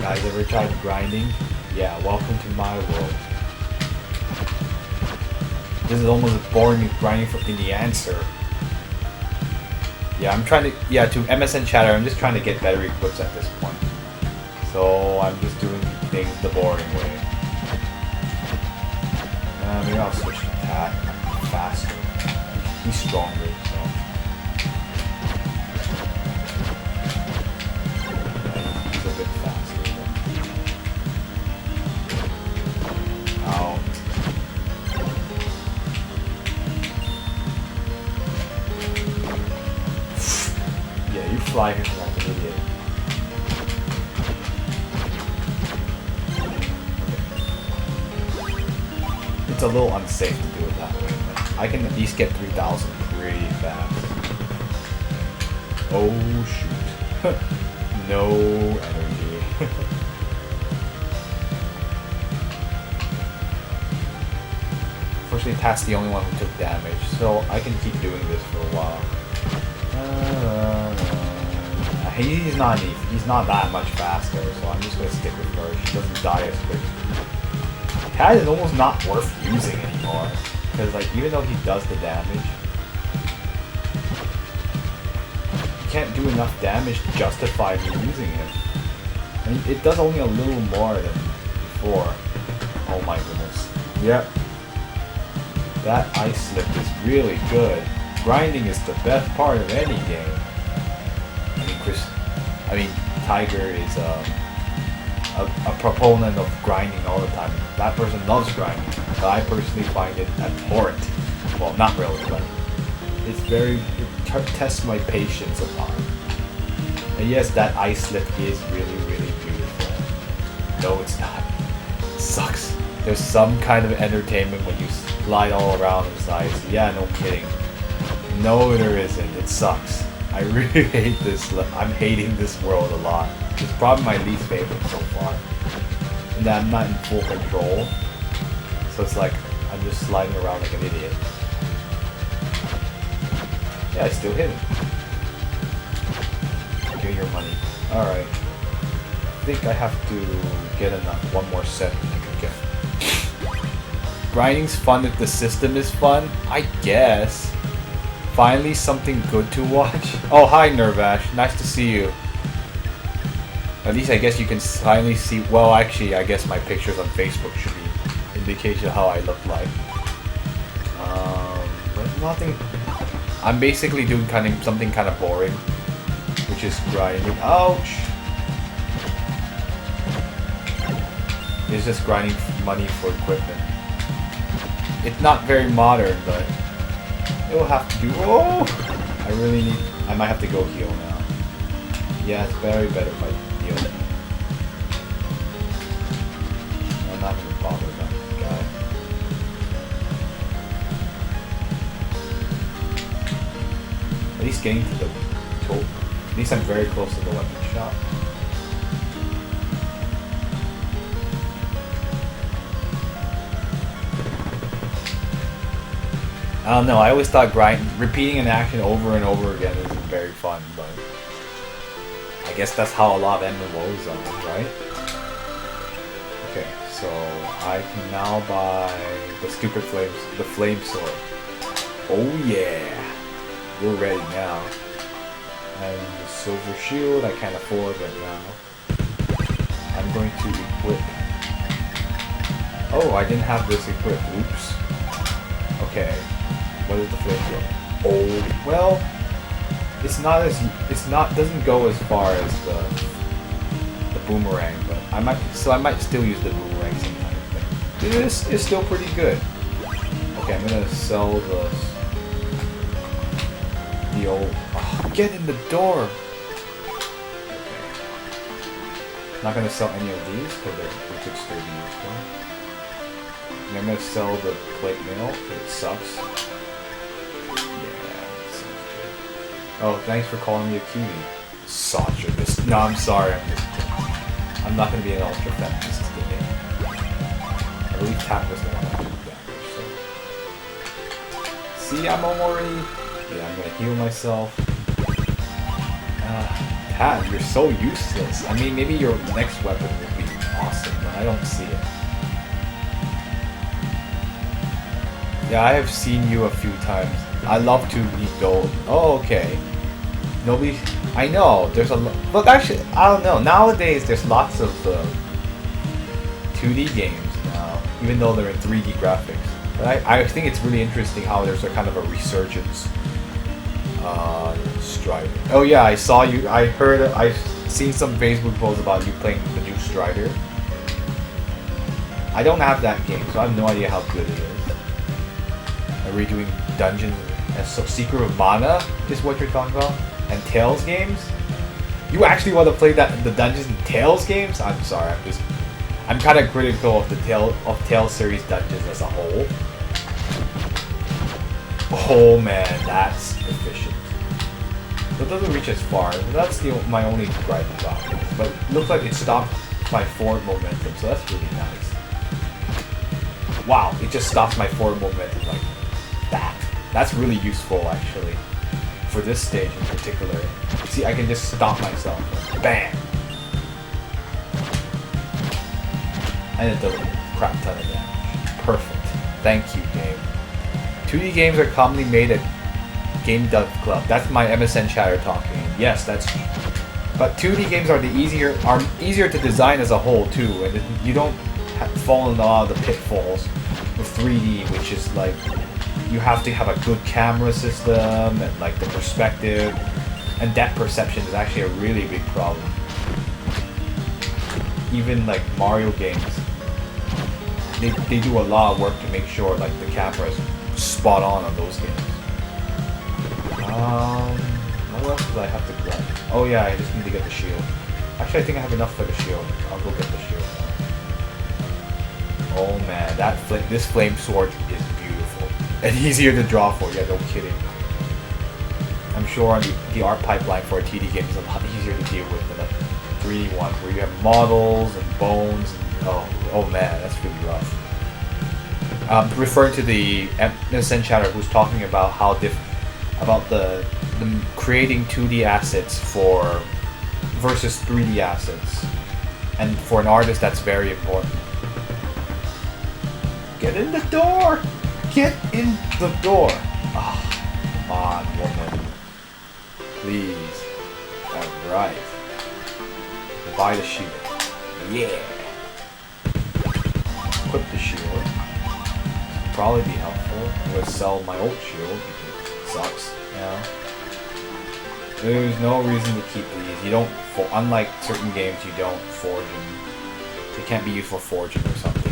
Guys, ever tried grinding? Yeah, welcome to my world. This is almost as boring as grinding for in the answer. Yeah, I'm trying to, to MSN chatter, I'm just trying to get better equips at this point. So I'm just doing things the boring way. Maybe I'll switch to Tat faster. He's stronger, so. Yeah, he's a bit faster. Ow. Yeah, you fly him like an idiot. It's a little unsafe to do it that way, but I can at least get 3,000 pretty fast. Oh shoot. No energy. Unfortunately, Pat's the only one who took damage, so I can keep doing this for a while. He's not that much faster, so I'm just gonna stick with her. She doesn't die as quick. Cat is almost not worth using anymore, because like even though he does the damage, he can't do enough damage to justify me using him. I mean, it does only a little more than before. Oh my goodness. Yep. That ice slip is really good. Grinding is the best part of any game. Tiger is a proponent of grinding all the time. That person loves grinding, but I personally find it abhorrent. Well, not really, but it's very, it tests my patience a lot. And yes, that ice slip is really, really beautiful. No, it's not. It sucks. There's some kind of entertainment when you slide all around the sides. Yeah, no kidding. No, there isn't. It sucks. I really hate this. I'm hating this world a lot. It's probably my least favorite so far. And I'm not in full control. So it's like, I'm just sliding around like an idiot. Yeah, I still hit him. Give me your money. Alright. I think I have to get one more set I can get. Grinding's fun if the system is fun? I guess. Finally something good to watch. Oh, hi Nervash. Nice to see you. At least I guess you can finally see. Well, actually, I guess my pictures on Facebook should be indication of how I look like. But nothing. I'm basically doing something kind of boring, which is grinding. Ouch! It's just grinding money for equipment. It's not very modern, but it will have to do. Oh! I might have to go heal now. Yeah, it's very better if I heal it. I'm not gonna bother that guy. At least getting to the tool. At least I'm very close to the weapon shop. I don't know, I always thought repeating an action over and over again isn't very fun, but I guess that's how a lot of MMOs are, right? Okay, so I can now buy the stupid flame sword. Oh yeah! We're ready now. And the silver shield, I can't afford right now. I'm going to equip. Oh, I didn't have this equipped. Oops. Okay. What is the flame sword? Oh, well, doesn't go as far as the boomerang, but I might still use the boomerang sometimes. But this is still pretty good. Okay, I'm gonna sell the old. Oh, get in the door. Okay. Not gonna sell any of these because they could still be useful. And I'm gonna sell the plate mail because it sucks. Oh, thanks for calling me a cutie. Sacha, this. No, I'm sorry. I'm not gonna be an ultra feminist today. I believe Cat was the one that took damage, so. See, I'm already. Yeah, I'm gonna heal myself. have? You're so useless. I mean, maybe your next weapon would be awesome, but I don't see it. Yeah, I have seen you a few times. I love to be gold. Oh, okay. Nobody... I know, there's a lot... But actually, I don't know. Nowadays, there's lots of 2D games now, even though they're in 3D graphics. But I think it's really interesting how there's a kind of a resurgence. Strider. Oh yeah, I saw you. I've seen some Facebook posts about you playing the new Strider. I don't have that game, so I have no idea how good it is. Are we doing dungeons? And so Secret of Mana is what you're talking about? And Tales games? You actually want to play the Dungeons and Tales games? I'm sorry, I'm kind of critical of the Tales series dungeons as a whole. Oh man, that's efficient. It doesn't reach as far. That's my only gripe about it. But it looks like it stopped my forward momentum, so that's really nice. Wow, it just stops my forward momentum like that. That's really useful actually. For this stage in particular. See, I can just stop myself. Bam! And it does a crap ton of damage. Perfect. Thank you, game. 2D games are commonly made at Game Dev Club. That's my MSN chatter talking. Yes, that's... But 2D games are easier to design as a whole too, and you don't fall in a lot of the pitfalls with 3D, which is like you have to have a good camera system and like the perspective, and depth perception is actually a really big problem. Even like Mario games, they do a lot of work to make sure like the camera is spot on those games. What else do I have to grab? Oh yeah, I just need to get the shield. Actually, I think I have enough for the shield. I'll go get the shield. Oh man, this flame sword is beautiful and easier to draw for. Yeah, no kidding. I'm sure the art pipeline for a TD game is a lot easier to deal with than a 3D one, where you have models and bones. And, oh man, that's really rough. Referring to the MSN chatter who's talking about how about the creating 2D assets versus 3D assets, and for an artist that's very important. Get in the door! Get in the door! Ah, come on, woman. Please. Alright. Buy the shield. Yeah! Equip the shield. Probably be helpful. I'm gonna sell my old shield because it sucks, you know? There's no reason to keep these. You don't, unlike certain games, you don't forge them. They can't be used for forging or something.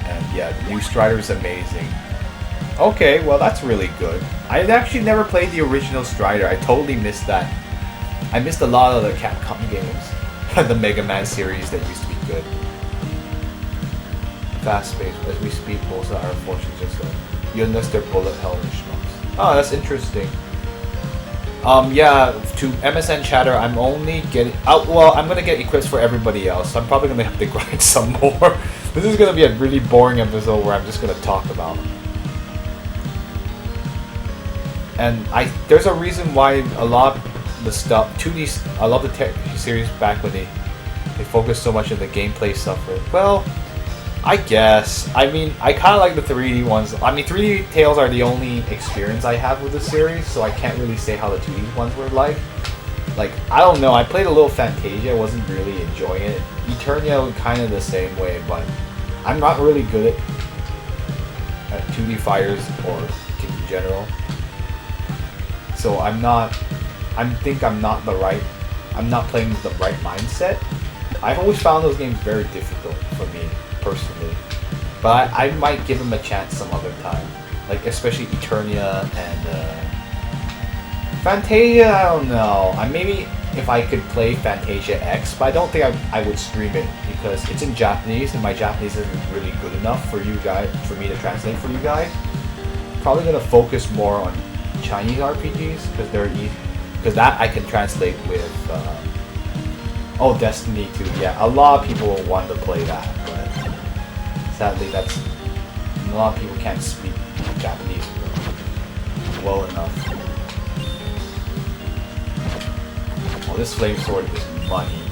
And yeah, the new Strider is amazing. Okay, well that's really good. I actually never played the original Strider. I totally missed that. I missed a lot of the Capcom games. The Mega Man series that used to be good. Fast paced. As we speak, most of our fortunes are slow. Unless they're bullet hell and schmucks. Oh, that's interesting. Yeah, to MSN chatter, I'm only getting... well, I'm gonna get equips for everybody else, so I'm probably gonna have to grind some more. This is gonna be a really boring episode where I'm just gonna talk about it. And there's a reason why a lot of the stuff... 2D... I love the series back when they focused so much on the gameplay stuff. Well... I guess. I mean, I kind of like the 3D ones. I mean, 3D Tales are the only experience I have with the series, so I can't really say how the 2D ones were like. Like, I don't know. I played a little Fantasia. I wasn't really enjoying it. Eternia, kind of the same way, but I'm not really good at 2D fighters or in general. So I'm not playing with the right mindset. I've always found those games very difficult for me. Personally, but I might give him a chance some other time, like especially Eternia and Fantasia. I don't know. Maybe if I could play Fantasia X, but I don't think I would stream it because it's in Japanese and my Japanese isn't really good enough for you guys, for me to translate for you guys. Probably gonna focus more on Chinese RPGs because they're easy, because that I can translate with. Destiny 2. Yeah, a lot of people want to play that. Sadly, a lot of people can't speak Japanese well enough. this flame sword is money.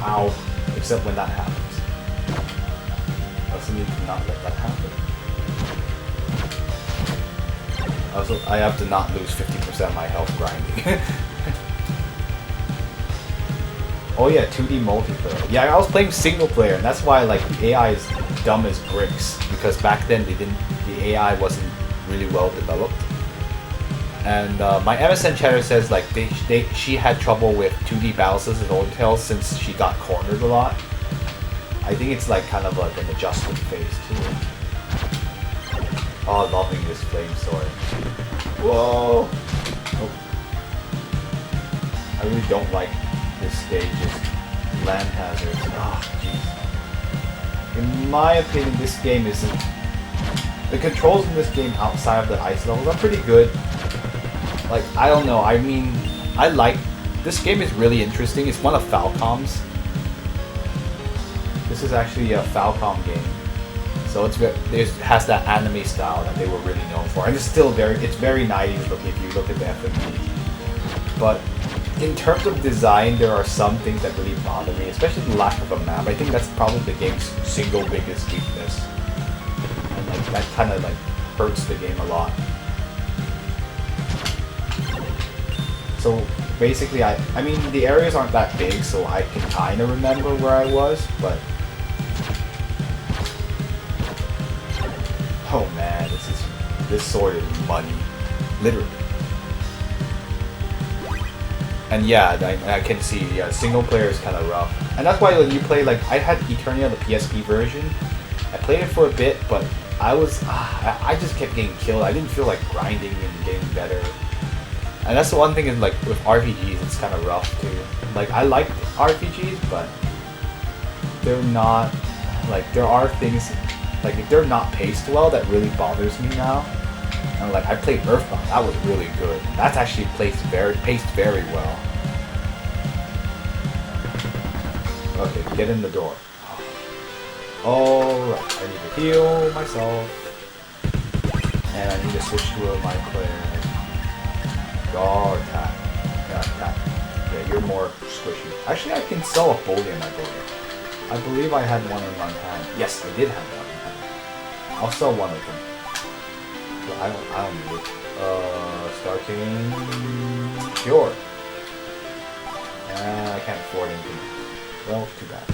Ow. Except when that happens. I also need to not let that happen. Also, I have to not lose 50% of my health grinding. Oh yeah, 2D multiplayer. Yeah, I was playing single player, and that's why like the AI is dumb as bricks. Because back then the AI wasn't really well developed. And my MSN chatter says like she had trouble with 2D battle systems in Old Tales since she got cornered a lot. I think it's like kind of like an adjustment phase too. Oh, loving this flame sword. Whoa! Oh. I really don't like this stage's land hazards. Oh, jeez. In my opinion, this game isn't... The controls in this game outside of the ice levels are pretty good. Like, I don't know, I mean, I like... This game is really interesting. It's one of Falcom's. This is actually a Falcom game. So it has that anime style that they were really known for. And it's still it's very 90s looking if you look at the FMVs. But in terms of design, there are some things that really bother me, especially the lack of a map. I think that's probably the game's single biggest weakness. And like that kind of like hurts the game a lot. So basically, I mean, the areas aren't that big, so I can kind of remember where I was, but... Oh man, this sword is money. Literally. And yeah, I can see, yeah, single player is kind of rough. And that's why when you play, like, I had Eternia, the PSP version. I played it for a bit, but I just kept getting killed. I didn't feel like grinding and getting better. And that's the one thing is, like, with RPGs, it's kind of rough too. Like, I like RPGs, but they're not, like, there are things, like, if they're not paced well, that really bothers me now. And like, I played Earthbound, that was really good. That's actually paced very well. Okay, get in the door. Alright, I need to heal myself. And I need to switch to my player. Guard attack. Yeah, attack. Yeah, you're more squishy. Actually, I can sell a bullion, I believe. I believe I had one in my hand. Yes, I did have one in my hand. I'll sell one of them. I don't need it. Starting cure. I can't afford anything. Well, too bad.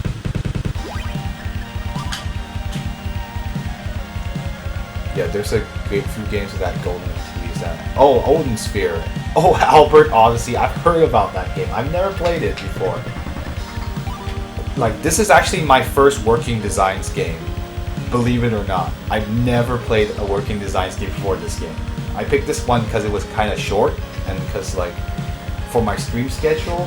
Yeah, there's a few games with that golden piece. Oh, Odin Sphere. Oh, Albert Odyssey. I've heard about that game. I've never played it before. Like, this is actually my first working designs game. Believe it or not, I've never played a working designs game before this game. I picked this one because it was kind of short, and because like for my stream schedule,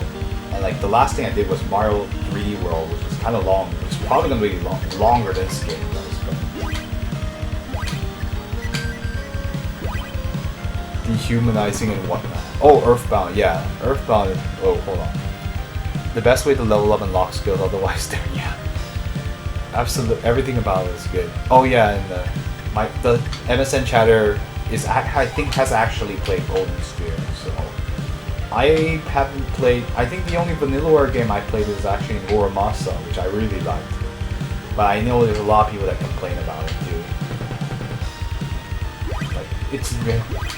and like the last thing I did was Mario 3D World, which was kind of long. It was probably gonna be longer than this game does. But... Dehumanizing and whatnot. Oh, Earthbound, yeah, Earthbound. Oh, hold on. The best way to level up and lock skills, otherwise, there, yeah. Absolutely, everything about it is good. Oh yeah, and the MSN chatter is I think has actually played Golden Sphere, so I haven't played. I think the only Vanillaware game I played was actually Muramasa, which I really liked. But I know there's a lot of people that complain about it too. Like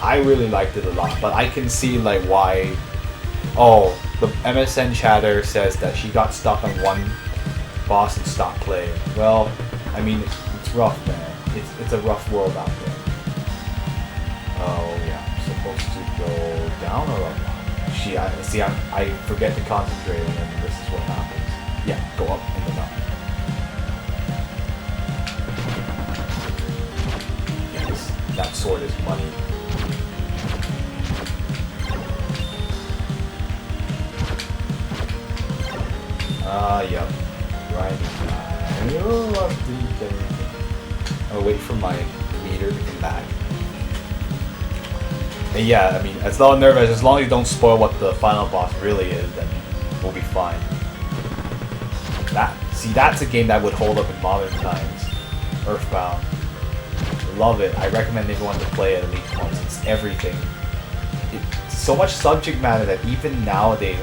I really liked it a lot, but I can see like why. Oh, the MSN chatter says that she got stuck on one boss and stop playing. Well, I mean, it's rough, man. It's a rough world out there. Oh yeah, I'm supposed to go down or up? I forget to concentrate, and then this is what happens. Yeah, go up and then up. Yes, that sword is money. Yep. Right. I'll wait for my meter to come back. And yeah, I mean, as long as you don't spoil what the final boss really is, then we'll be fine. That's a game that would hold up in modern times. Earthbound. Love it. I recommend everyone to play it at least once. It's everything. It's so much subject matter that even nowadays,